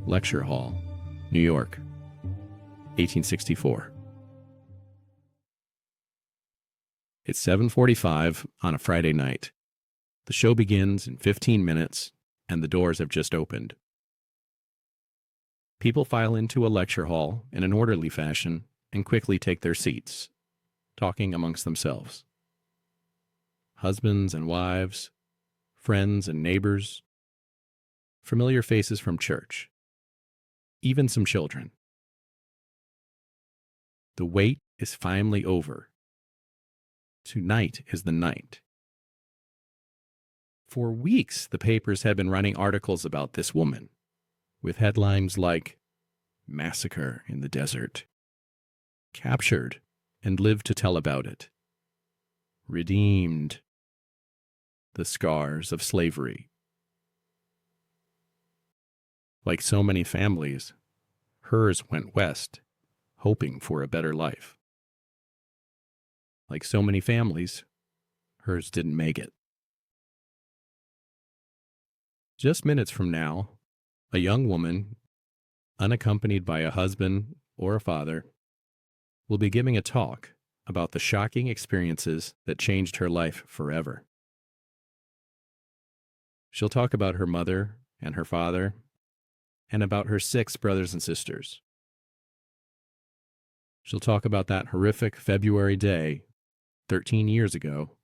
Lecture Hall, New York, 1864. It's 7:45 on a Friday night. The show begins in 15 minutes, and the doors have just opened. People file into a lecture hall in an orderly fashion and quickly take their seats, talking amongst themselves. Husbands and wives, friends and neighbors, familiar faces from church, even some children. The wait is finally over. Tonight is the night. For weeks, the papers had been running articles about this woman, with headlines like, "Massacre in the Desert," "Captured and lived to tell about it," "Redeemed," "The Scars of Slavery." Like so many families, hers went west, hoping for a better life. Like so many families, hers didn't make it. Just minutes from now, a young woman, unaccompanied by a husband or a father, will be giving a talk about the shocking experiences that changed her life forever. She'll talk about her mother and her father, and about her 6 brothers and sisters. She'll talk about that horrific February day, 13 years ago,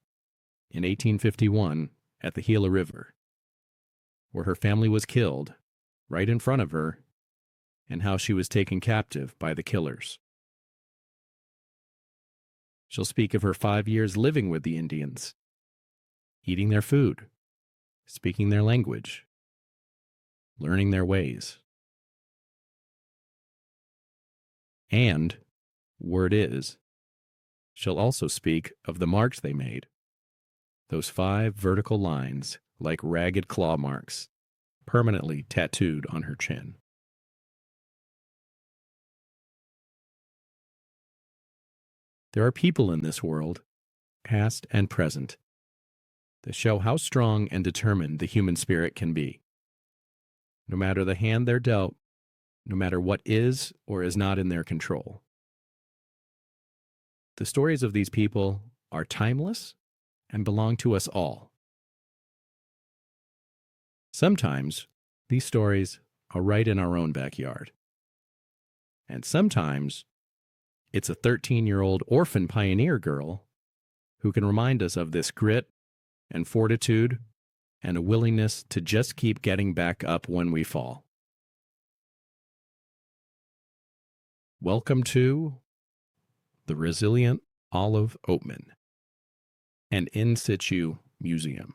in 1851, at the Gila River, where her family was killed right in front of her, and how she was taken captive by the killers. She'll speak of her 5 years living with the Indians, eating their food, speaking their language, learning their ways. And, word is, she'll also speak of the marks they made, those 5 vertical lines like ragged claw marks, permanently tattooed on her chin. There are people in this world, past and present, that show how strong and determined the human spirit can be. No matter the hand they're dealt, no matter what is or is not in their control. The stories of these people are timeless and belong to us all. Sometimes these stories are right in our own backyard. And sometimes it's a 13-year-old orphan pioneer girl who can remind us of this grit and fortitude and a willingness to just keep getting back up when we fall. Welcome to the Resilient Olive Oatman, an in situ museum.